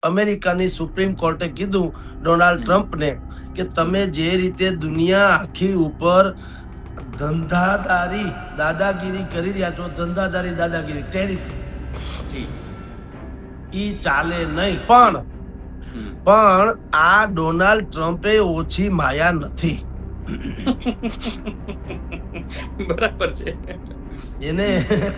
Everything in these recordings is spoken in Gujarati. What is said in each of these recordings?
અમેરિકાની સુપ્રીમ કોર્ટે કીધું ડોનાલ્ડ ટ્રમ્પને કે તમે જે રીતે દુનિયા આખી ઉપર દાદાગીરી કરી રહ્યા છો, દાદાગીરી ટેરિફ ઈ ચાલે નહીં. પણ આ ડોનાલ્ડ ટ્રમ્પે ઓછી માયા નથી. બરાબર છે. એને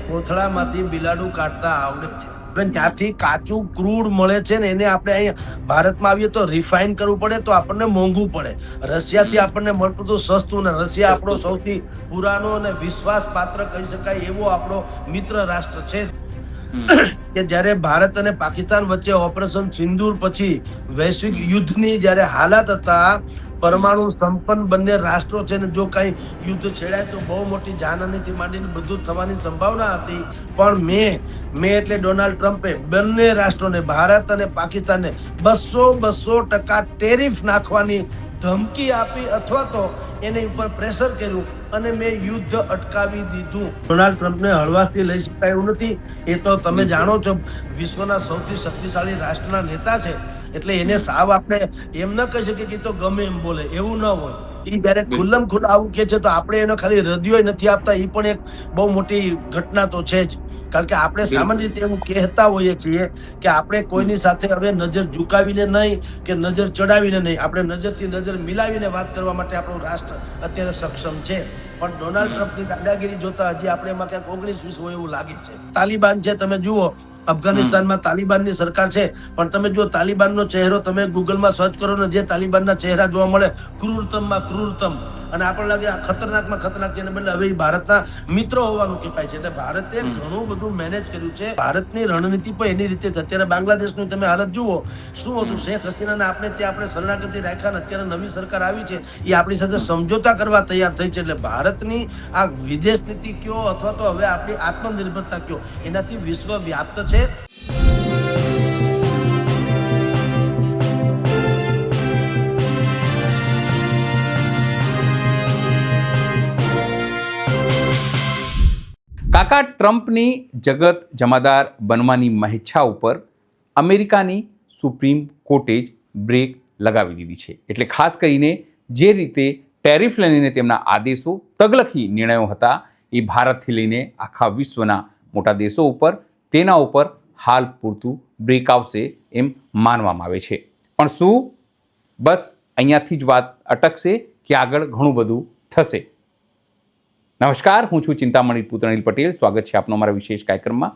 કોથળામાંથી બિલાડું કાઢતા આવડે છે. ત્યાંથી કાચું ક્રૂડ મળે છે ને એને આપણે અહીંયા ભારતમાં આવીએ તો રિફાઇન કરવું પડે તો આપણને મોંઘું પડે. રશિયાથી આપણને મળતું તો સસ્તું ને રશિયા આપણો સૌથી પુરાનો અને વિશ્વાસ પાત્ર કહી શકાય એવો આપણો મિત્ર રાષ્ટ્ર છે. કે જ્યારે ભારત અને પાકિસ્તાન વચ્ચે ઓપરેશન સિંદૂર પછી વૈશ્વિક યુદ્ધની જ્યારે હાલત હતા, પરમાણુ સંપન્ન બંને રાષ્ટ્રો છે ને જો કઈ યુદ્ધ છેડાય તો બહુ મોટી જાનહાનિથી માંડીને બધું થવાની સંભાવના હતી. પણ મેં એટલે ડોનાલ્ડ ટ્રમ્પે બંને રાષ્ટ્રોને ભારત અને પાકિસ્તાનને 200% ટેરિફ નાખવાની ધમકી આપી અથવા તો એની ઉપર પ્રેશર કર્યું અને મેં યુદ્ધ અટકાવી દીધું. ડોનાલ્ડ ટ્રમ્પને હળવાશથી લઈ શકાય એવું નથી. એ તો તમે જાણો છો વિશ્વના સૌથી શક્તિશાળી રાષ્ટ્રના નેતા છે, એટલે એને સાવ આપણે એમ ન કહી શકીએ કે તો ગમે એમ બોલે, એવું ન હોય. એ જયારે ખુલ્લમ ખુલ્લા આવું કે છે તો આપણે એનો ખાલી હૃદય નથી આપતા, એ પણ એક બહુ મોટી ઘટના તો છે જ. કારણ કે આપણે સામાન્ય રીતે એવું કહેતા હોઈએ છીએ કે આપણે કોઈની સાથે હવે નજર ઝુકાવીને નહીં કે નજર ચડાવીને નહીં, આપણે નજરથી નજર મિલાવીને વાત કરવા માટે આપણું રાષ્ટ્ર અત્યારે સક્ષમ છે. પણ ડોનાલ્ડ ટ્રમ્પની દાદાગીરી જોતા હજી આપણે એમાં ક્યાંક 19-20 હોય એવું લાગે છે. તાલિબાન છે, તમે જુઓ અફઘાનિસ્તાનમાં તાલિબાનની સરકાર છે, પણ તમે જો તાલિબાનનો ચહેરો તમે ગૂગલમાં સર્ચ કરો ને જે તાલિબાનના ચહેરા જોવા મળે ક્રૂરતમમાં ક્રૂરતમ, અને આપણને લાગે આ ખતરનાકમાં ખતરનાક છે, એને બદલે હવે ભારતના મિત્રો હોવાનું કહેવાય છે. એટલે ભારતે ઘણું બધું મેનેજ કર્યું છે. ભારતની રણનીતિ પણ એની રીતે છે. અત્યારે બાંગ્લાદેશની તમે હાલત જુઓ, શું હતું, શેખ હસીનાને આપણે ત્યાં આપણે શરણાગતિ રાખ્યા ને અત્યારે નવી સરકાર આવી છે, એ આપણી સાથે સમજોતા કરવા તૈયાર થઈ છે. એટલે ભારતની આ વિદેશ નીતિ કયો અથવા તો હવે આપણી આત્મનિર્ભરતા કયો, એનાથી વિશ્વ વ્યાપ્ત છે. કાકા, ટ્રમ્પની જગત જમાદાર બનવાની મહેચ્છા ઉપર અમેરિકાની સુપ્રીમ કોર્ટે જ બ્રેક લગાવી દીધી છે. એટલે ખાસ કરીને જે રીતે ટેરિફ લઈને તેમના આદેશો તગલખી નિર્ણયો હતા એ ભારતથી લઈને આખા વિશ્વના મોટા દેશો ઉપર તેના ઉપર હાલ પૂરતું બ્રેક આવશે એમ માનવામાં આવે છે. પણ શું બસ અહીંયાથી જ વાત અટકશે કે આગળ ઘણું બધું થશે? નમસ્કાર, હું છું ચિંતામણી પુત્ર અનિલ પટેલ. સ્વાગત છે આપનો અમારા વિશેષ કાર્યક્રમમાં.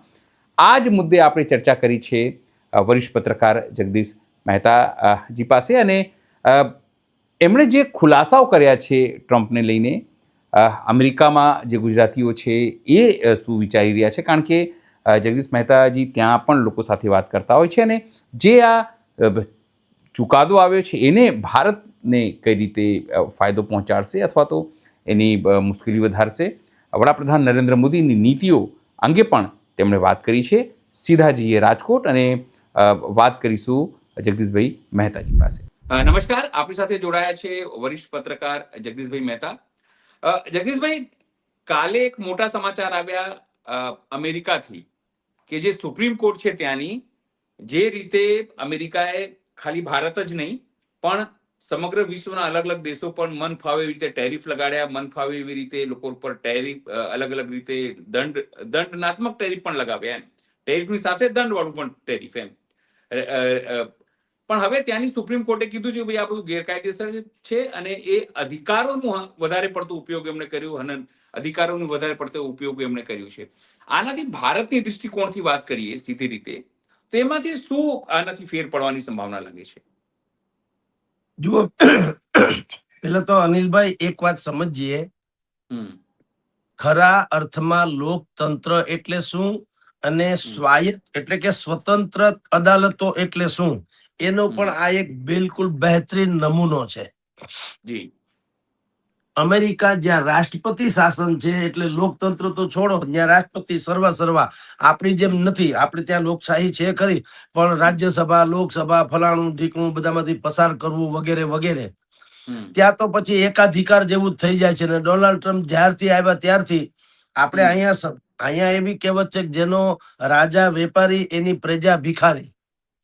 આ જ મુદ્દે આપણે ચર્ચા કરી છે વરિષ્ઠ પત્રકાર જગદીશ મહેતાજી પાસે, અને એમણે જે ખુલાસાઓ કર્યા છે ટ્રમ્પને લઈને, અમેરિકામાં જે ગુજરાતીઓ છે એ શું વિચારી રહ્યા છે, કારણ કે જગદીશ મહેતાજી ત્યાં પણ લોકો સાથે વાત કરતા હોય છે, અને જે આ ચુકાદો આવ્યો છે એને ભારતને કઈ રીતે ફાયદો પહોંચાડશે અથવા તો એની મુશ્કેલી વધારશે. વડાપ્રધાન નરેન્દ્ર મોદીની નીતિઓ અંગે પણ તેમણે વાત કરી છે. સીધા જઈએ રાજકોટ અને વાત કરીશું જગદીશભાઈ મહેતાજી પાસે. નમસ્કાર, આપણી સાથે જોડાયા છે વરિષ્ઠ પત્રકાર જગદીશભાઈ મહેતા. જગદીશભાઈ, કાલે એક મોટા સમાચાર આવ્યા અમેરિકાથી કે જે સુપ્રીમ કોર્ટ છે ત્યાંની, જે રીતે અમેરિકાએ ખાલી ભારત જ નહીં પણ સમગ્ર વિશ્વના અલગ અલગ દેશો પર મન ફાવે એવી રીતે ટેરિફ લગાડ્યા, મન ફાવે એવી રીતે લોકો ઉપર ટેરિફ અલગ અલગ રીતે દંડનાત્મક ટેરિફ પણ લગાવ્યા. એમ ટેરિફની સાથે દંડવાળું પણ ટેરિફ એમ. પણ હવે ત્યાંની સુપ્રીમ કોર્ટે કીધું છે ભાઈ આ બધું ગેરકાયદેસર છે અને એ અધિકારોનું વધારે પડતો ઉપયોગ એમણે કર્યું, અને અધિકારોનું વધારે પડતો ઉપયોગ એમણે કર્યું છે. આનાથી ભારતની દૃષ્ટિકોણથી વાત કરીએ સીધી રીતે, તો એમાંથી શું આનાથી ફેર પડવાની સંભાવના લાગે છે? જુઓ, પેલા તો અનિલભાઈ એક વાત સમજીએ, ખરા અર્થમાં લોકતંત્ર એટલે શું અને સ્વાયત્ત એટલે કે સ્વતંત્ર અદાલતો એટલે શું, એનો પણ આ એક બિલકુલ બહેતરીન નમૂનો છે. જી, અમેરિકા જ્યાં રાષ્ટ્રપતિ શાસન છે એટલે લોકતંત્ર તો છોડો, જ્યાં રાષ્ટ્રપતિ સર્વા આપણી જેમ નથી. આપણે ત્યાં લોકશાહી છે ખરી, પણ રાજ્યસભા, લોકસભા, ફલાણું ઢીકણું બધામાંથી પસાર કરવું વગેરે વગેરે. ત્યાં તો પછી એકાધિકાર જેવું જ થઈ જાય છે. ને ડોનાલ્ડ ટ્રમ્પ જ્યારથી આવ્યા ત્યારથી આપણે અહીંયા એવી કહેવત છે કે જેનો રાજા વેપારી એની પ્રજા ભિખારી.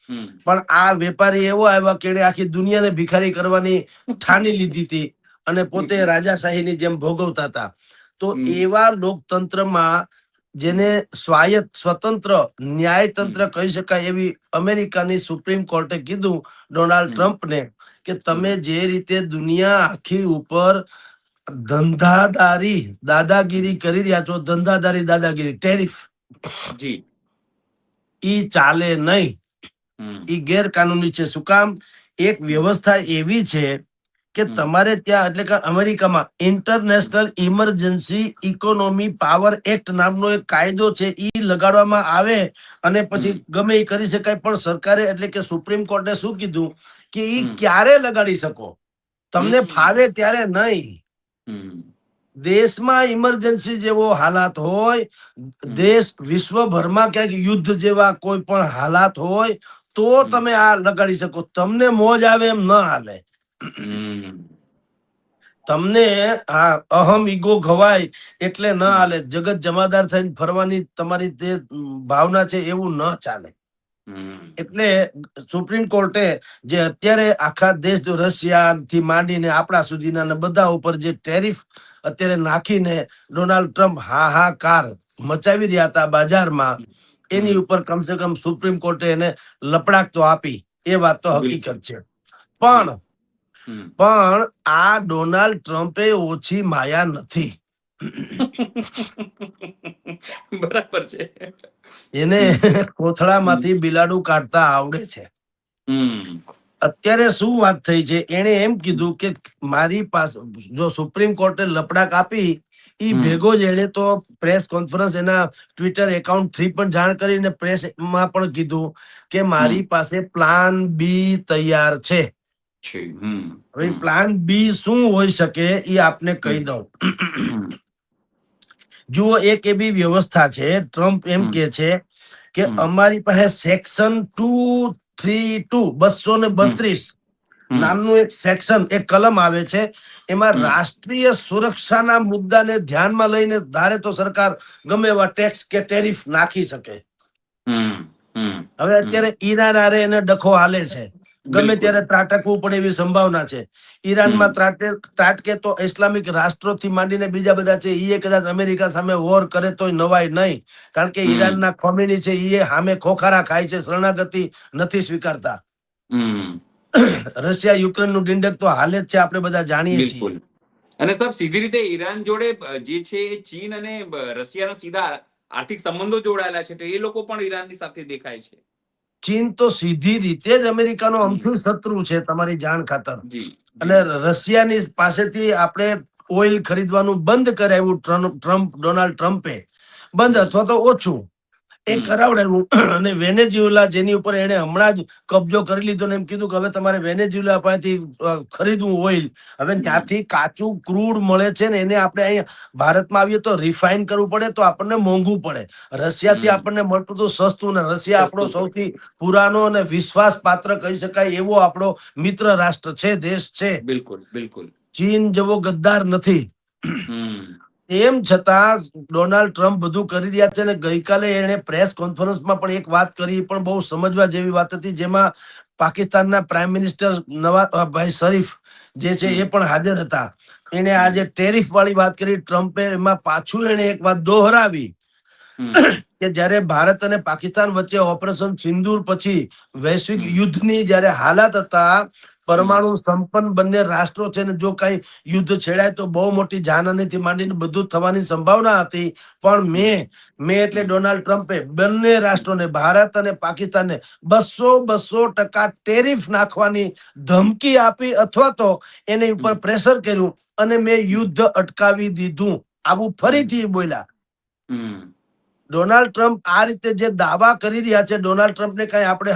હમ. પણ આ વેપારી એવો આવ્યા કે એણે આખી દુનિયાને ભિખારી કરવાની ઠાની લીધી હતી અને પોતે રાજાશાહીની જેમ ભોગવતા હતા. તો એવા લોકતંત્રમાં જેને સ્વતંત્ર ન્યાયતંત્ર કહી શકાય એવી અમેરિકાની સુપ્રીમ કોર્ટે કીધું ડોનાલ્ડ ટ્રમ્પને કે તમે જે રીતે દુનિયા આખી ઉપર દાદાગીરી કરી રહ્યા છો, દાદાગીરી ટેરિફ, જી. ઈ ચાલે નહીં, ઈ ગેરકાનૂની છે. શું કામ? એક વ્યવસ્થા એવી છે કે તમારે ત્યાં એટલે કે અમેરિકામાં international emergency economy power act નામનો એક કાયદો છે, ઈ લગાડવામાં આવે અને પછી ગમે એ કરી શકાય. પણ સરકારે એટલે કે સુપ્રીમ કોર્ટે શું કીધું કે ઈ ક્યારે લગાડી શકો, તમને ફાવે ત્યારે નહીં. દેશમાં ઇમરજન્સી જેવો હાલાત હોય, દેશ વિશ્વભરમાં ક્યાંક યુદ્ધ જેવા કોઈ પણ હાલાત હોય તો તમે આ લગાડી શકો. તમને મોજ આવે એમ ન હાલે. તમને આ અહમ ઈગો ઘવાય એટલે ન હાલે. જગત જમાદાર થઈને ફરવાની તમારી જે ભાવના છે એવું ન ચાલે. એટલે સુપ્રીમ કોર્ટે જે અત્યારે આખા દેશ રશિયા થી માંડીને આપણા સુધીના બધા ઉપર જે ટેરિફ અત્યારે નાખીને ડોનાલ્ડ ટ્રમ્પ હાહાકાર મચાવી રહ્યા હતા બજારમાં, એની ઉપર કમસે કમ સુપ્રીમ કોર્ટે એને લપડાક તો આપી. એ વાત તો હકીકત છે. પણ આ ડોનાલ્ડ ટ્રમ્પે ઓછી માયા નથી. બરાબર છે. એને કોથળામાંથી બિલાડું કાઢતા આવડે છે. અત્યારે શું વાત થઈ છે, એને એમ કીધું કે મારી પાસે જો સુપ્રીમ કોર્ટે લપડાક આપી ઈ ભેગો જ એને તો પ્રેસ કોન્ફરન્સ એના ટ્વિટર એકાઉન્ટ થ્રી પણ જાણ કરીને પ્રેસમાં પણ કીધું કે મારી પાસે પ્લાન બી તૈયાર છે. હવે પ્લાન બી શું હોઈ શકે એ આપને કહી દઉં. જુઓ, એક એવી વ્યવસ્થા છે, ટ્રમ્પ એમ કે છે કે અમારી પાસે સેક્શન 232 નામનું એક સેક્શન, એક કલમ આવે છે. એમાં રાષ્ટ્રીય સુરક્ષાના મુદ્દાને ધ્યાનમાં લઈને ધારે તો સરકાર ગમે એવા ટેક્સ કે ટેરિફ નાખી શકે. હવે અત્યારે ઈરાન આરે એને ડખો હાલે છે, ગમે ત્યારે ત્રાટકવું પડે એવી સંભાવના છે. ઈરાનમાં ત્રાટકે તો ઇસ્લામિક રાષ્ટ્રોથી માંડીને બીજા બધા છે, એ કદાચ અમેરિકા સામે વોર કરે તોય નવાય નહીં. કારણ કે ઈરાનના ખોમેની છે, એ સામે ખોખારા ખાય છે, શરણાગતિ નથી સ્વીકારતા. રશિયા યુક્રેન નું ડિંડક તો હાલે જ છે, આપણે બધા જાણીએ છીએ. અને સાહેબ, સીધી રીતે ઈરાન જોડે જે છે ચીન અને રશિયાના સીધા આર્થિક સંબંધો જોડાયેલા છે, તો એ લોકો પણ ઈરાનની સાથે દેખાય છે. ચીન તો સીધી રીતે જ અમેરિકાનો અમથું શત્રુ છે, તમારી જાણ ખાતર. અને રશિયાની પાસેથી આપણે ઓઇલ ખરીદવાનું બંધ કરાવ્યું ડોનાલ્ડ ટ્રમ્પે, બંધ અથવા તો ઓછું એ કરાવડાવ્યું. અને વેનેઝુએલા જેની ઉપર એને હમણાં જ કબજો કરી લીધો ને એમ કીધું કે હવે તમારે વેનેઝુએલા પાસેથી ખરીદવું ઓઇલ. હવે ત્યાંથી કાચું ક્રૂડ મળે છે ને, એને આપણે અહીંયા ભારતમાં આવીએ તો રિફાઇન કરવું પડે તો આપણને મોંઘું પડે. રશિયાથી આપણને મળતું તો સસ્તું, ને રશિયા આપણો સૌથી પુરાનો અને વિશ્વાસ પાત્ર કહી શકાય એવો આપણો મિત્ર રાષ્ટ્ર છે, દેશ છે. બિલકુલ. ચીન જેવો ગદ્દાર નથી. એમ છતાં ડોનાલ્ડ ટ્રમ્પ બધું કરી રહ્યા છે. ને ગઈકાલે એને પ્રેસ કોન્ફરન્સમાં પણ એક વાત કરી, પણ બહુ સમજવા જેવી વાત હતી, જેમાં પાકિસ્તાનના પ્રાઇમ મિનિસ્ટર નવાઝભાઈ શરીફ જે છે એ પણ હાજર હતા. એને આજે ટેરિફ વાળી વાત કરી ટ્રમ્પે, એમાં પાછું એને એક વાત દોહરાવી કે જ્યારે ભારત અને પાકિસ્તાન વચ્ચે ઓપરેશન સિંદૂર પછી વૈશ્વિક યુદ્ધની જ્યારે હાલત હતા, પરમાણુ સંપન્ન બંને રાષ્ટ્રો છે ને જો કઈ યુદ્ધ છેડાય તો બહુ મોટી જાનહાનિથી માંડીને બધું થવાની સંભાવના હતી. પણ મેં એટલે ડોનાલ્ડ ટ્રમ્પે બંને રાષ્ટ્રોને, ભારત અને પાકિસ્તાનને 200% ટેરિફ નાખવાની ધમકી આપી અથવા તો એની ઉપર પ્રેશર કર્યું અને મેં યુદ્ધ અટકાવી દીધું, આવું ફરીથી બોલ્યા. ડોનાલ્ડ ટ્રમ્પ આ રીતે જે દાવા કરી રહ્યા છે, ડોનાલ્ડ ટ્રમ્પને કઈ આપણે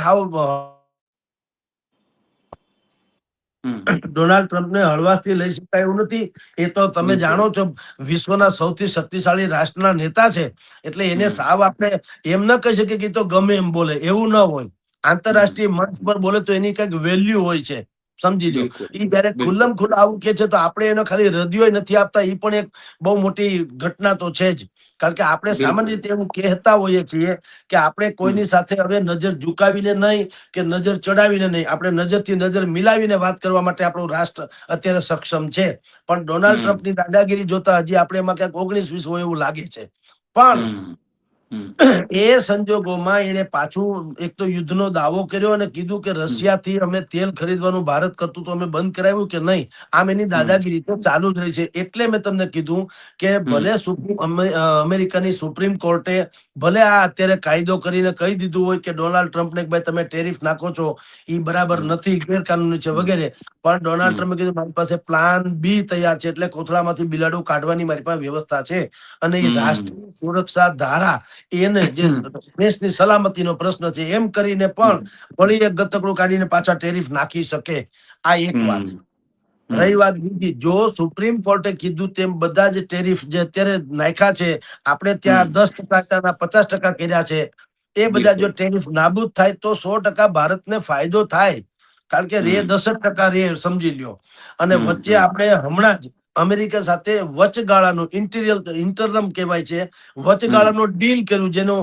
ડોનાલ્ડ ટ્રમ્પને હળવાશથી લઈ શકાય એવું નથી. એ તો તમે જાણો છો, વિશ્વના સૌથી શક્તિશાળી રાષ્ટ્રના નેતા છે. એટલે એને સાવ આપણે એમ ન કહી શકીએ કે તો ગમે એમ બોલે, એવું ન હોય. આંતરરાષ્ટ્રીય મંચ પર બોલે તો એની કઈક વેલ્યુ હોય છે. સમજી લો. બિલકુલ એ જયારે ખુલ્લમ ખુલ્લા આવું કે છે તો આપણે એનો ખાલી હૃદયો નથી આપતા, એ પણ એક બહુ મોટી ઘટના તો છે જ. કારણ કે આપણે સામાન્ય રીતે એવું કહેતા હોઈએ છીએ કે આપણે કોઈની સાથે હવે નજર ઝુકાવીને નહીં કે નજર ચડાવીને નહીં, આપણે નજરથી નજર મિલાવીને વાત કરવા માટે આપણું રાષ્ટ્ર અત્યારે સક્ષમ છે. પણ ડોનાલ્ડ ટ્રમ્પની દાદાગીરી જોતા હજી આપણે એમાં ક્યાંક 19-20 હોય એવું લાગે છે. પણ એ સંજોગોમાં એને પાછું એક તો યુદ્ધનો દાવો કર્યો અને કીધું કે રશિયાથી અમે તેલ ખરીદવાનું ભારત કરતું તો અમે બંધ કરાવ્યું કે નહીં. આમ એની દાદાગીરી તો ચાલુ જ રહી છે. એટલે મેં તમને કીધું કે ભલે અમેરિકાની સુપ્રીમ કોર્ટે ભલે આ અત્યારે કાયદો કરીને કહી દીધું હોય કે ડોનાલ્ડ ટ્રમ્પને કે ભાઈ તમે ટેરિફ નાખો છો એ બરાબર નથી, ગેરકાનૂની છે વગેરે, પણ ડોનાલ્ડ ટ્રમ્પે કીધું મારી પાસે પ્લાન બી તૈયાર છે. એટલે કોથળામાંથી બિલાડું કાઢવાની મારી પાસે વ્યવસ્થા છે. અને એ રાષ્ટ્રીય સુરક્ષા ધારા એને જે દેશની સલામતીનો પ્રશ્ન છે એમ કરીને પણ વળી એક ગતકડું કાઢીને પાછા ટેરિફ નાખી શકે. આ એક વાત. રહી વાત બીજી, જો સુપ્રીમ કોર્ટે કીધું તેમ બધા જ ટેરિફ જે અત્યારે નાખ્યા છે, આપણે ત્યાં 10% 50% કર્યા છે, એ બધા જો ટેરિફ નાબૂદ થાય તો 100% ભારતને ફાયદો થાય. કારણ કે રે 10% રે, સમજી લ્યો. અને વચ્ચે આપણે હમણાં જ અમેરિકા સાથે વચગાળાનું ઇન્ટરનમ કહેવાય છે, વચગાળાનું ડીલ કર્યું, જેનો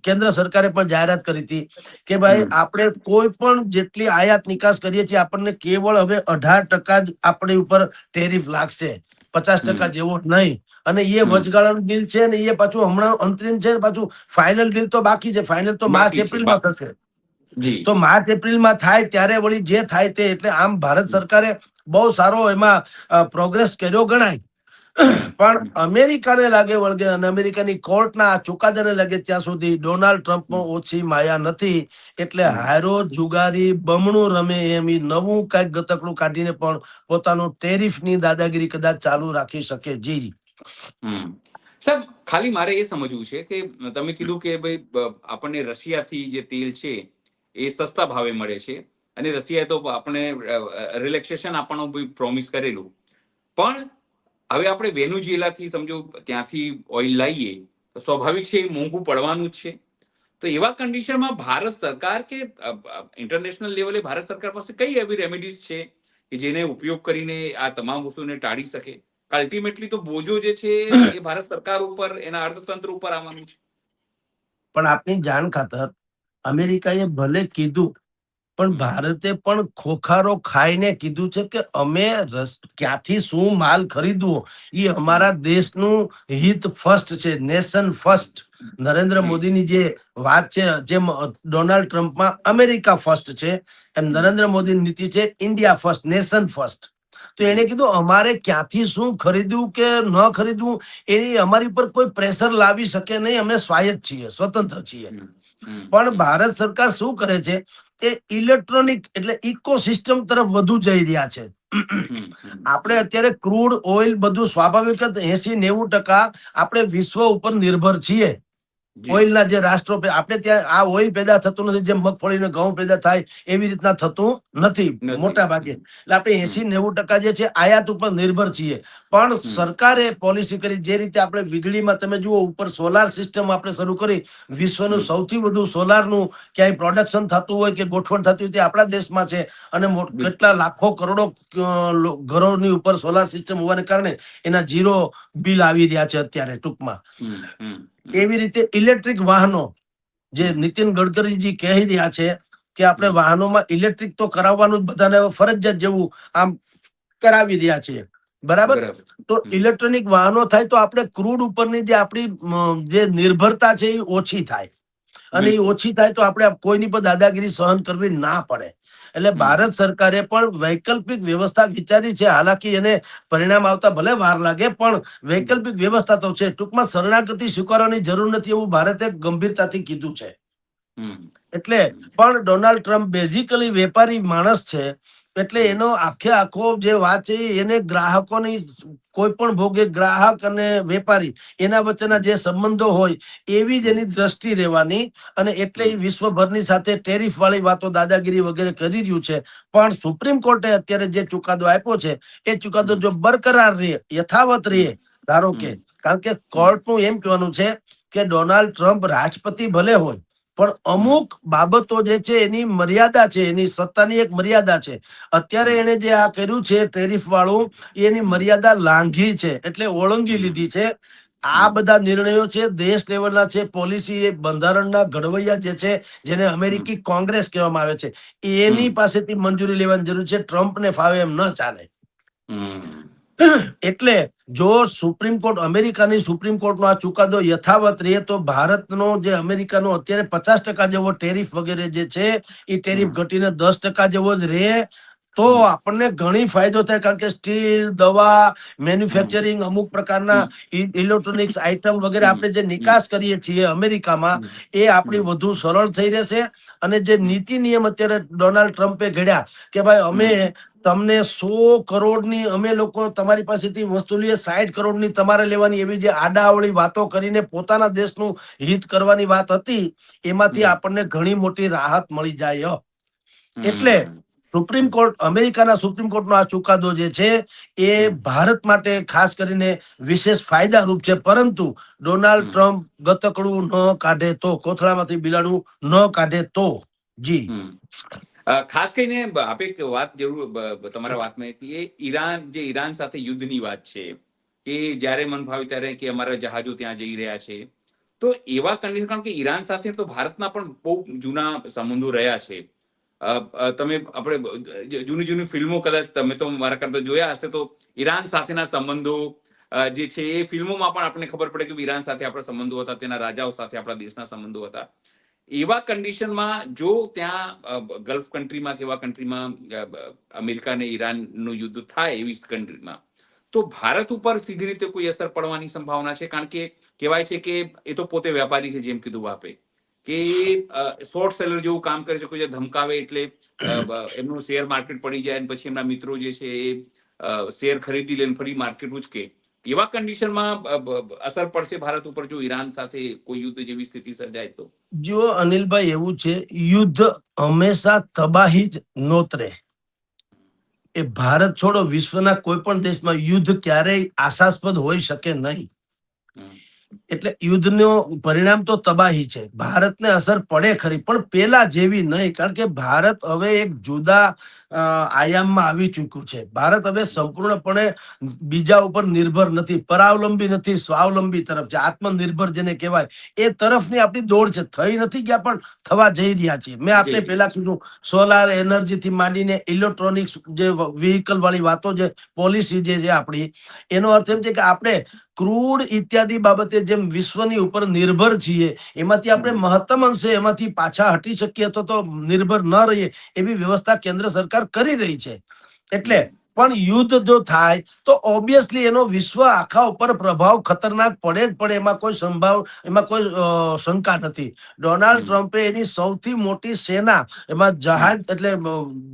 કેન્દ્ર સરકારે પણ જાહેરાત કરી હતી કે ભાઈ આપણે કોઈ પણ જેટલી આયાત નિકાસ કરીએ છીએ આપણને કેવળ હવે 18% જ આપણી ઉપર ટેરિફ લાગશે, 50% જેવો નહીં. અને એ વચગાળાનું ડીલ છે ને એ પાછું હમણાં અંતરિમ છે, પાછું ફાઇનલ ડીલ તો બાકી છે. ફાઇનલ તો માર્ચ એપ્રિલમાં થશે. તો માર્ચ એપ્રિલમાં થાય ત્યારે વળી જે થાય તે. એટલે આમ ભારત સરકારે બહુ સારો એમાં પ્રોગ્રેસ કર્યો ગણાય. પણ અમેરિકાને લાગે વળગે અને અમેરિકાની કોર્ટના ચુકાદાને લાગે ત્યાં સુધી ડોનાલ્ડ ટ્રમ્પમાં ઓછી માયા નથી. એટલે હારો જુગારી બમણું રમે એમ ઈ નવું કઈક ગતકડું કાઢીને પણ પોતાનું ટેરિફની દાદાગીરી કદાચ ચાલુ રાખી શકે. જી સાહેબ, ખાલી મારે એ સમજવું છે કે તમે કીધું કે ભાઈ આપણને રશિયાથી જે તેલ છે એ સસ્તા ભાવે મળે છે અને રશિયાએ તો આપણે રિલેક્સેશન આપવાનું બી પ્રોમિસ કરેલું. પણ હવે આપણે વેનુઝુએલાથી સમજો ત્યાંથી ઓઇલ લાવીએ તો સ્વાભાવિક છે એ મોંઘું પડવાનું જ છે. તો એવા કન્ડિશનમાં ભારત સરકાર કે ઇન્ટરનેશનલ લેવલે ભારત સરકાર પાસે કઈ એવી રેમેડીઝ છે કે જેને ઉપયોગ કરીને આ તમામ વસ્તુને ટાળી શકે? અલ્ટિમેટલી તો બોજો જે છે એ ભારત સરકાર ઉપર, એના અર્થતંત્ર ઉપર આવવાનું છે. પણ આપની જાણ ખાતર અમેરિકાએ ભલે કીધું, પણ ભારતે પણ ખોખારો ખાઈને કીધું છે કે અમે ક્યાંથી શું માલ ખરીદવો એ અમારા દેશનું હિત ફર્સ્ટ છે, નેશન ફર્સ્ટ. નરેન્દ્ર મોદીની જે વાત છે, જેમ ડોનાલ્ડ ટ્રમ્પમાં અમેરિકા ફર્સ્ટ છે, એમ નરેન્દ્ર મોદીની નીતિ છે ઇન્ડિયા ફર્સ્ટ, નેશન ફર્સ્ટ. તો એને કીધું અમારે ક્યાંથી શું ખરીદવું કે ન ખરીદવું એની અમારી પર કોઈ પ્રેશર લાવી શકે નહીં. અમે સ્વાયત્ત છીએ, સ્વતંત્ર છીએ. પણ ભારત સરકાર શું કરે છે, એ ઇલેક્ટ્રોનિક એટલે ઇકોસિસ્ટમ તરફ વધુ જઈ રહ્યા છે. આપણે અત્યારે ક્રૂડ ઓઇલ બધું સ્વાભાવિક 80-90% આપણે વિશ્વ ઉપર નિર્ભર છીએ. ઓઇલના જે રાષ્ટ્રો, આપણે ત્યાં આ ઓઇલ પેદા થતું નથી જેમ મગફળી ને ઘઉં પેદા થાય એવી રીતના થતું નથી મોટા ભાગે. એટલે આપણે 80-90% જે છે આયાત ઉપર નિર્ભર છીએ. પણ સરકારે પોલિસી કરી જે રીતે આપણે વીજળીમાં તમે જુઓ ઉપર સોલાર સિસ્ટમ આપણે શરૂ કરી, વિશ્વનું સૌથી વધુ સોલારનું ક્યાંય પ્રોડક્શન થતું હોય કે ગોઠવણ થતી હોય તે આપણા દેશમાં છે. અને કેટલા લાખો કરોડો ઘરોની ઉપર સોલાર સિસ્ટમ હોવાને કારણે એના ઝીરો બિલ આવી રહ્યા છે અત્યારે ટૂંકમાં. એવી રીતે ઇલેક્ટ્રિક વાહનો જે નીતિન ગડકરીજી કહી રહ્યા છે કે આપણે વાહનોમાં ઇલેક્ટ્રિક તો કરાવવાનું બધાને ફરજિયાત જેવું આમ કરાવી રહ્યા છે, બરાબર. તો ઇલેક્ટ્રોનિક વાહનો થાય તો આપણે ક્રૂડ ઉપરની જે આપણી જે નિર્ભરતા છે એ ઓછી થાય. અને એ ઓછી થાય તો આપણે કોઈની પર દાદાગીરી સહન કરવી ના પડે. એટલે ભારત સરકારે પણ વૈકલ્પિક વ્યવસ્થા વિચારી છે. હાલાકી એને પરિણામ આવતા ભલે વાર લાગે, પણ વૈકલ્પિક વ્યવસ્થા તો છે. ટૂંકમાં શરણાગતિ સ્વીકારવાની જરૂર નથી એવું ભારતે ગંભીરતાથી કીધું છે. એટલે પણ ડોનાલ્ડ ટ્રમ્પ બેઝિકલી વેપારી માણસ છે. એટલે એનો આખો જે વાત છે એને ગ્રાહકોની કોઈ પણ ભોગે ગ્રાહક અને વેપારી એના વચ્ચેના જે સંબંધો હોય એવી જ એની દ્રષ્ટિ રહેવાની. અને એટલે એ વિશ્વભરની સાથે ટેરિફ વાળી વાતો દાદાગીરી વગેરે કરી રહ્યું છે. પણ સુપ્રીમ કોર્ટે અત્યારે જે ચુકાદો આપ્યો છે એ ચુકાદો જો બરકરાર રહે, યથાવત રહે, ધારો કે, કારણ કે કોર્ટનું એમ કહેવાનું છે કે ડોનાલ્ડ ટ્રમ્પ રાજપતિ ભલે હોય પણ અમુક બાબતો જે છે એની મર્યાદા છે, એની સત્તાની એક મર્યાદા છે. અત્યારે એને જે આ કર્યું છે ટેરિફ વાળું, એની મર્યાદા લાંઘી છે, એટલે ઓળંગી લીધી છે. આ બધા નિર્ણયો છે દેશ લેવલના છે, પોલિસી એ બંધારણના ઘડવૈયા જે છે, જેને અમેરિકી કોંગ્રેસ કહેવામાં આવે છે, એની પાસેથી મંજૂરી લેવાની જરૂર છે. ટ્રમ્પને ફાવે એમ ન ચાલે. એટલે જો સુપ્રીમ કોર્ટ, અમેરિકાની સુપ્રીમ કોર્ટનો આ ચુકાદો યથાવત રહે તો ભારતનો જે અમેરિકાનો અત્યારે 50% જેવો ટેરિફ વગેરે જે છે એ ટેરિફ ઘટીને 10% જેવો જ રહે તો આપણને ઘણી ફાયદો થાય. કારણ કે સ્ટીલ, દવા, મેન્યુફેક્ચરિંગ, અમુક પ્રકારના ઇલેક્ટ્રોનિક્સ આઇટમ વગેરે આપણે જે નિકાસ કરીએ છીએ અમેરિકામાં, એ આપણી વધુ સરળ થઈ રહેશે. અને જે નીતિ નિયમ અત્યારે ડોનાલ્ડ ટ્રમ્પે ઘડ્યા કે ભાઈ અમે તમને 100 કરોડની અમે લોકો તમારી પાસેથી વસૂલીએ, 60 કરોડની તમારે લેવાની, એવી જે આડાઅવળી વાતો કરીને પોતાના દેશનું હિત કરવાની વાત હતી, એમાંથી આપણને ઘણી મોટી રાહત મળી જાય. એટલે સુપ્રીમ કોર્ટ, અમેરિકાના સુપ્રીમ કોર્ટનો આ ચુકાદો જે છે એ ભારત માટે ખાસ કરીને વિશેષ ફાયદારૂપ છે. પરંતુ ડોનાલ્ડ ટ્રમ્પ ગતકડું ન કાઢે તો, કોથળામાંથી બિલાડું ન કાઢે તો. જી. ખાસ કરીને આપે એક વાત જરૂર તમારા વાતમાં હતી, એ ઈરાન સાથે યુદ્ધની વાત છે કે જ્યારે મન ફાવે ત્યારે કે અમારા જહાજો ત્યાં જઈ રહ્યા છે. તો એવા કન્ડિશન, કારણ કે ઈરાન સાથે તો ભારતના પણ બહુ જૂના સંબંધો રહ્યા છે. તમે આપણે જૂની જૂની ફિલ્મો કદાચ તમે તો મારા કરતા જોયા હશે, તો ઈરાન સાથેના સંબંધો જે છે એ ફિલ્મોમાં પણ આપણને ખબર પડે કે ઈરાન સાથે આપણા સંબંધો હતા, તેના રાજાઓ સાથે આપણા દેશના સંબંધો હતા. એવા કન્ડિશનમાં જો ત્યાં ગલ્ફ કન્ટ્રીમાં કે એવા કન્ટ્રીમાં અમેરિકા અને ઈરાનનું યુદ્ધ થાય એવી કન્ટ્રીમાં, તો ભારત ઉપર સીધી રીતે કોઈ અસર પડવાની સંભાવના છે? કારણ કે કહેવાય છે કે એ તો પોતે વેપારી છે, જેમ કીધું આપે, કે શોર્ટ સેલર જેવું કામ કરે છે. કોઈ ધમકાવે એટલે એમનું શેર માર્કેટ પડી જાય, પછી એમના મિત્રો જે છે એ શેર ખરીદી લે, ફરી માર્કેટ ઉચકે. એવા કન્ડિશનમાં અસર પડશે ભારત ઉપર જો ઈરાન સાથે કોઈ યુદ્ધ જેવી સ્થિતિ સર્જાય તો? જો અનિલભાઈ, એવું છે, યુદ્ધ હંમેશા તબાહી જ નોતરે. એ ભારત છોડો, વિશ્વના કોઈ પણ દેશમાં યુદ્ધ ક્યારેય આશાસ્પદ હોઈ શકે નહીં. એટલે યુદ્ધનું પરિણામ તો તબાહી છે. ભારતને અસર પડે ખરી, પણ પેલા જેવી નહીં. કારણ કે ભારત હવે એક જુદા આયામમાં આવી ચૂક્યું છે. ભારત હવે સંપૂર્ણપણે બીજા ઉપર નિર્ભર નથી, પરાવલંબી નથી, સ્વાવલંબી તરફ છે. આત્મનિર્ભર જેને કહેવાય એ તરફની આપણી દોડ છે. થઈ નથી ગયા, પણ થવા જઈ રહ્યા છીએ. મેં આપણે પેલા કીધું, સોલાર એનર્જી થી માંડીને ઇલેક્ટ્રોનિક્સ જે વ્હીકલ વાળી વાતો, જે પોલિસી જે છે આપણી, એનો અર્થ એમ છે કે આપણે ક્રૂડ ઇત્યાદિ બાબતે જેમ વિશ્વની ઉપર નિર્ભર છીએ, એમાંથી આપણે મહત્તમ અંશે એમાંથી પાછા હટી શકીએ તો નિર્ભર ન રહીએ, એવી વ્યવસ્થા કેન્દ્ર સરકાર કરી રહી છે. એટલે પણ યુદ્ધ જો થાય તો ઓબ્વિયસલી એનો વિશ્વ આખા ઉપર પ્રભાવ ખતરનાક પડે જ પડે, એમાં કોઈ શંકા નથી. ડોનાલ્ડ ટ્રમ્પે એની સૌથી મોટી સેના, એમાં જહાજ એટલે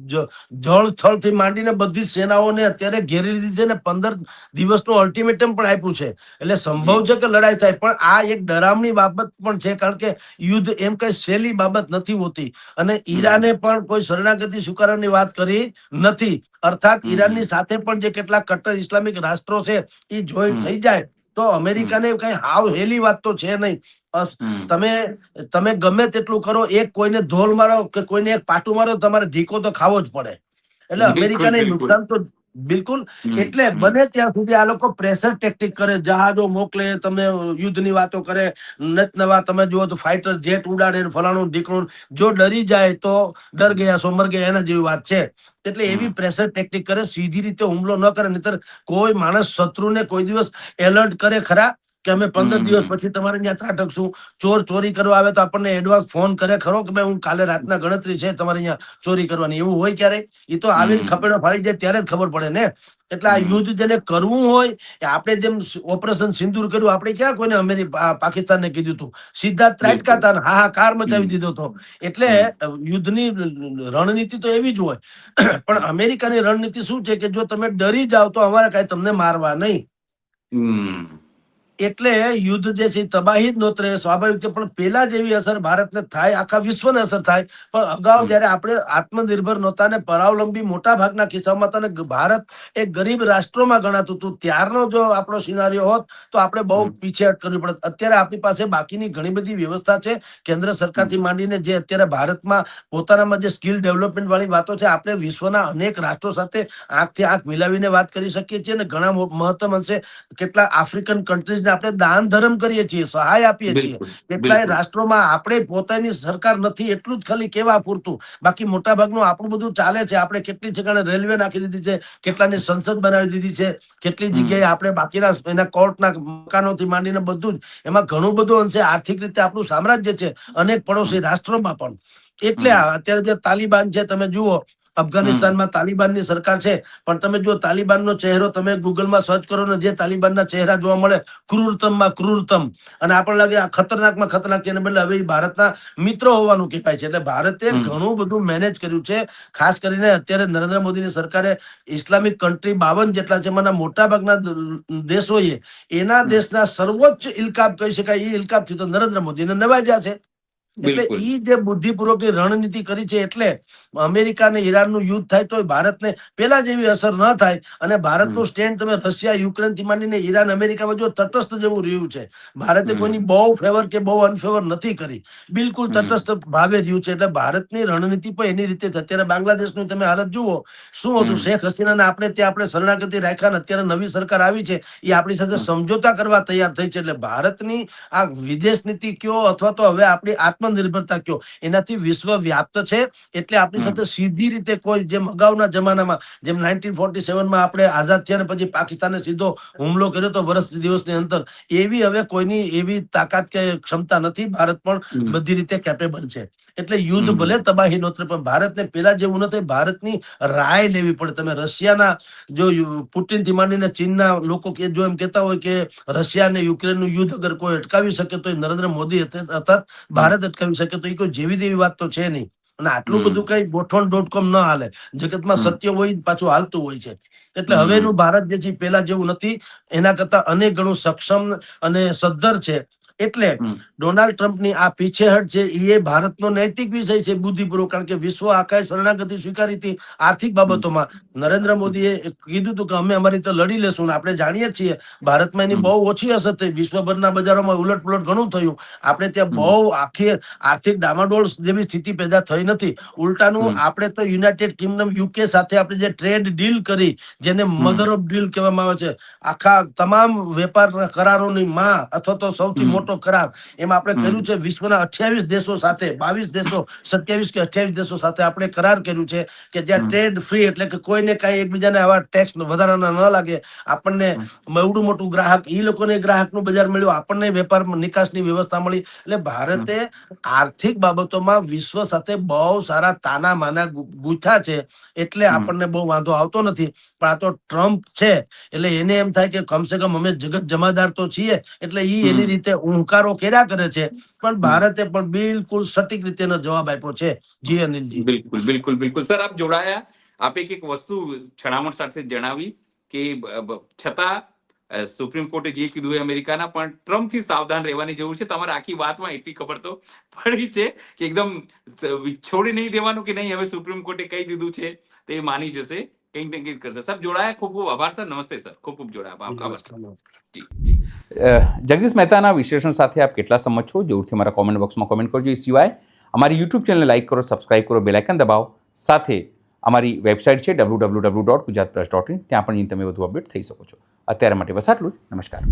જળ સ્થળ થી માંડીને બધી સેનાઓને અત્યારે ઘેરી લીધી છે, ને 15 દિવસનું અલ્ટિમેટમ પણ આપ્યું છે. એટલે સંભવ છે કે લડાઈ થાય, પણ આ એક ડરામણી બાબત પણ છે. કારણ કે યુદ્ધ એમ કઈ સહેલી બાબત નથી હોતી, અને ઈરાને પણ કોઈ શરણાગતિ સ્વીકારવાની વાત કરી નથી. અર્થાત ઈરાનની સાથે પણ જે કેટલાક કટ્ટર ઇસ્લામિક રાષ્ટ્રો છે એ જોઈન્ટ થઈ જાય તો અમેરિકાને કઈ હાવ હેલી વાત તો છે નહીં. તમે ગમે તેટલું કરો, એક કોઈને ધોલ મારો કે કોઈને એક પાટું મારો, તમારે ઢીકો તો ખાવો જ પડે. એટલે અમેરિકાને નુકસાન તો બિલકુલ. એટલે બને ત્યાં સુધી આ લોકો પ્રેશર ટેક્ટિક કરે, જહાજો મોકલે, તમે યુદ્ધની વાતો કરે, નવા તમે જુઓ તો ફાઇટર જેટ ઉડાડે, ફલાણું ઢીકણું. જો ડરી જાય તો ડર ગયા સો મર ગયા, એના જેવી વાત છે. એટલે એવી પ્રેશર ટેક્ટિક કરે, સીધી રીતે હુમલો ન કરે. નહીતર કોઈ માણસ શત્રુને કોઈ દિવસ એલર્ટ કરે ખરા કે અમે 15 દિવસ પછી તમારે ત્યાં ત્રાટકશું? ચોરી કરવા આવે તો આપણને એડવાન્સ ફોન કરે ખરો કે ભાઈ હું કાલે રાતના ગણતરી છે તમારે અહીંયા ચોરી કરવાની? એવું હોય ક્યારે? એ તો આવીને ખપેડો ફાડી જાય ત્યારે જ ખબર પડે ને. એટલે આ યુદ્ધ જેને કરવું હોય, આપણે જેમ ઓપરેશન સિંદૂર કર્યું, આપણે ક્યાં કોઈને પાકિસ્તાનને કીધું હતું? સીધા ત્રાટકા હતા, હાહાકાર મચાવી દીધો હતો. એટલે યુદ્ધની રણનીતિ તો એવી જ હોય. પણ અમેરિકાની રણનીતિ શું છે કે જો તમે ડરી જાઓ તો અમારે કાંઈ તમને મારવા નહીં. એટલે યુદ્ધ જે છે એ તબાહી જ નોતરે, સ્વાભાવિક છે, પણ પેલા જેવી અસર ભારતને થાય, આખા વિશ્વને અસર થાય. પણ અગાઉ જયારે આપણે આત્મનિર્ભર નહોતા ને પરાવલંબી મોટા ભાગના કિસ્સામાં હતા ને ભારત એક ગરીબ રાષ્ટ્રોમાં ગણાતું હતું, ત્યારનો જો આપણો સિનારીઓ હોત તો આપણે બહુ પીછેહટ કરવી પડત. અત્યારે આપણી પાસે બાકીની ઘણી બધી વ્યવસ્થા છે કેન્દ્ર સરકારથી માંડીને, જે અત્યારે ભારતમાં પોતાનામાં જે સ્કિલ ડેવલપમેન્ટ વાળી વાતો છે, આપણે વિશ્વના અનેક રાષ્ટ્રો સાથે આંખથી આંખ મિલાવીને વાત કરી શકીએ છીએ. અને ઘણા મહત્તમ અંશે કેટલા આફ્રિકન કન્ટ્રીઝને આપણે દાન ધર્મ કરીએ છીએ, સહાય આપીએ છીએ. બિલકુલ કેટલાય બિલકુલ રાષ્ટ્રોમાં આપણે પોતાની સરકાર નથી એટલું જ ખાલી કેવા પૂરતું, બાકી મોટા ભાગનું આપણું બધું ચાલે છે. આપણે કેટલી જગ્યાએ રેલવે નાખી દીધી છે, કેટલાની સંસદ બનાવી દીધી છે, કેટલી જગ્યાએ આપણે બાકીના એના કોર્ટના મકાનોથી માંડીને બધું જ, એમાં ઘણું બધું અંશે આર્થિક રીતે આપણું સામ્રાજ્ય છે અનેક પડોશી રાષ્ટ્રોમાં પણ. એટલે અત્યારે જે તાલિબાન છે, તમે જુઓ અફઘાનિસ્તાનમાં તાલિબાનની સરકાર છે, પણ તમે જો તાલિબાનનો ચહેરો તમે ગૂગલમાં સર્ચ કરો ને, જે તાલિબાનના ચહેરા જોવા મળે ક્રૂરતમમાં ક્રૂરતમ, અને આપણને લાગે આ ખતરનાકમાં ખતરનાક છે, એને બદલે હવે ભારતના મિત્રો હોવાનું કહેવાય છે. એટલે ભારતે ઘણું બધું મેનેજ કર્યું છે. ખાસ કરીને અત્યારે નરેન્દ્ર મોદીની સરકારે ઇસ્લામિક કન્ટ્રી 52 જેટલા છે, એમાંના મોટા ભાગના દેશોએ એના દેશના સર્વોચ્ચ ઇલકાબ કહી શકાય, એ ઇલકાબથી તો નરેન્દ્ર મોદીને નવાજ્યા છે. એટલે બિલકુલ ઈ જે બુદ્ધિપૂર્વકની રણનીતિ કરી છે, એટલે અમેરિકા અને ઈરાનનું યુદ્ધ થાય તો ભારતને પેલા જેવી અસર ન થાય. અને ભારતનું સ્ટેન્ડ તમે રશિયા યુક્રેન થી માંડીને ઈરાન અમેરિકામાં જો તટસ્થ જેવું રહ્યું છે. ભારતે કોઈની બહુ ફેવર કે બહુ અનફેવર નથી કરી, બિલકુલ તટસ્થ ભાવે રહ્યું છે. એટલે ભારતની રણનીતિ પણ એની રીતે છે. અત્યારે બાંગ્લાદેશની તમે હાલત જુઓ, શું હતું, શેખ હસીનાને આપણે ત્યાં આપણે શરણાગતિ રાખ્યા ને અત્યારે નવી સરકાર આવી છે, એ આપણી સાથે સમજોતા કરવા તૈયાર થઈ છે. એટલે ભારતની આ વિદેશ નીતિ કયો અથવા તો હવે આપણી આત્મનિર્ભરતા કયો, એનાથી વિશ્વ વ્યાપ્ત છે. એટલે આપણી સાથે સીધી રીતે કોઈ, જેમ અગાઉના જમાનામાં જેમ 1947માં આપણે આઝાદ થયા ને પછી પાકિસ્તાને સીધો હુમલો કર્યો તો વર્ષ દિવસની અંદર, એવી હવે કોઈની એવી તાકાત કે ક્ષમતા નથી. ભારત પણ બધી રીતે કેપેબલ છે. એટલે યુદ્ધ ભલે તબાહી નોતરે, પણ ભારતને પેલા જેવું નથી. ભારતની રાય લેવી પડે. તમે રશિયાના જો પુટિન થી માંડીને ચીનના લોકો કે જો એમ કહેતા હોય કે રશિયા અને યુક્રેનનું યુદ્ધ અગર કોઈ અટકાવી શકે તો એ નરેન્દ્ર મોદી હતા, ભારત અટકાવી શકે તો એ કોઈ જેવી તેવી વાત તો છે નહીં. અને આટલું બધું કઈ ગોઠવણ ન હાલે. જગતમાં સત્ય હોય પાછું હાલતું હોય છે. એટલે હવેનું ભારત જે છે પેલા જેવું નથી, એના કરતા અનેક ગણું સક્ષમ અને સદ્ધર છે. એટલે ડોનાલ્ડ ટ્રમ્પની આ પીછેહટ છે એ ભારતનો નૈતિક વિષય છે, બુદ્ધિપૂર્વક. કારણ કે વિશ્વ આખાએ શરણાગતિ સ્વીકારી હતી આર્થિક બાબતોમાં. નરેન્દ્ર મોદીએ કીધું હતું કે અમે અમારી રીતે લડી લેશું. આપણે જાણીએ છીએ ભારતમાં એની બહુ ઓછી અસર થઈ, વિશ્વભરના બજારોમાં ઉલટપુલટ ઘણું થયું. આપણે ત્યાં બહુ આખી આર્થિક ડામાડોળ જેવી સ્થિતિ પેદા થઈ નથી. ઉલટાનું આપણે તો યુનાઇટેડ કિંગડમ યુકે સાથે આપણે જે ટ્રેડ ડીલ કરી, જેને મધર ઓફ ડીલ કહેવામાં આવે છે, આખા તમામ વેપારના કરારોની માં અથવા તો સૌથી મોટો કરાર, એમાં આપણે કર્યું છે વિશ્વના 28 દેશો સાથે, 22 દેશો 27 કે 28 દેશો સાથે આપણે કરાર કર્યું છે કે જ્યાં ટ્રેડ ફ્રી, એટલે કે કોઈને કાંઈ એકબીજાને આવા ટેક્સ વધારાના ન લાગે. આપણને એવડું મોટું ગ્રાહક, એ લોકોને ગ્રાહકનું બજાર મળ્યું, આપણને વેપાર નિકાસની વ્યવસ્થા મળી. એટલે ભારતે આર્થિક બાબતોમાં વિશ્વ સાથે બહુ સારા તાના માના ગૂંથા છે. એટલે આપણને બહુ વાંધો આવતો નથી. પણ આ તો ટ્રમ્પ છે એટલે એને એમ થાય કે કમસે કમ અમે જગત જમાદાર તો છીએ, એટલે ઈ એની રીતે ઊંકારો કર્યા કરે છે. પણ ભારતે પણ બિલકુલ સટીક રીતેનો જવાબ આપ્યો છે. જી અનિલજી. બિલકુલ બિલકુલ બિલકુલ સર, આપ જોડાયા. આપે એક વસ્તુ છણામણ સાથે જણાવી કે છતાં સુપ્રીમ કોર્ટે જે કીધું એ અમેરિકાના, પણ ટ્રમ્પથી સાવધાન રહેવાની જરૂર છે. તમારે આખી વાતમાં એટલી ખબર તો પડી છે કે એકદમ છોડી નહીં દેવાનું કે નહીં, હવે સુપ્રીમ કોર્ટે કહી દીધું છે તે માની જશે, કંઈક ને કંઈક કરશે. સર જોડાયા, ખૂબ ખૂબ આભાર સર. નમસ્તે સર, ખૂબ ખૂબ જોડાયા. આભાર. જી જી. જગદીશ મહેતાના વિશ્લેષણ સાથે આપ કેટલા સંમત છો, જરૂરથી મારા કોમેન્ટ બોક્સમાં કોમેન્ટ કરજો. એ સિવાય અમારી યુટ્યુબ ચેનલને લાઇક કરો, સબસ્ક્રાઇબ કરો, બેલ આઇકન દબાવો. સાથે અમારી વેબસાઇટ છે www.gujaratpress.in, ત્યાં પણ તમે વધુ અપડેટ થઈ શકો છો. અત્યારે માટે બસ આટલું જ. નમસ્કાર.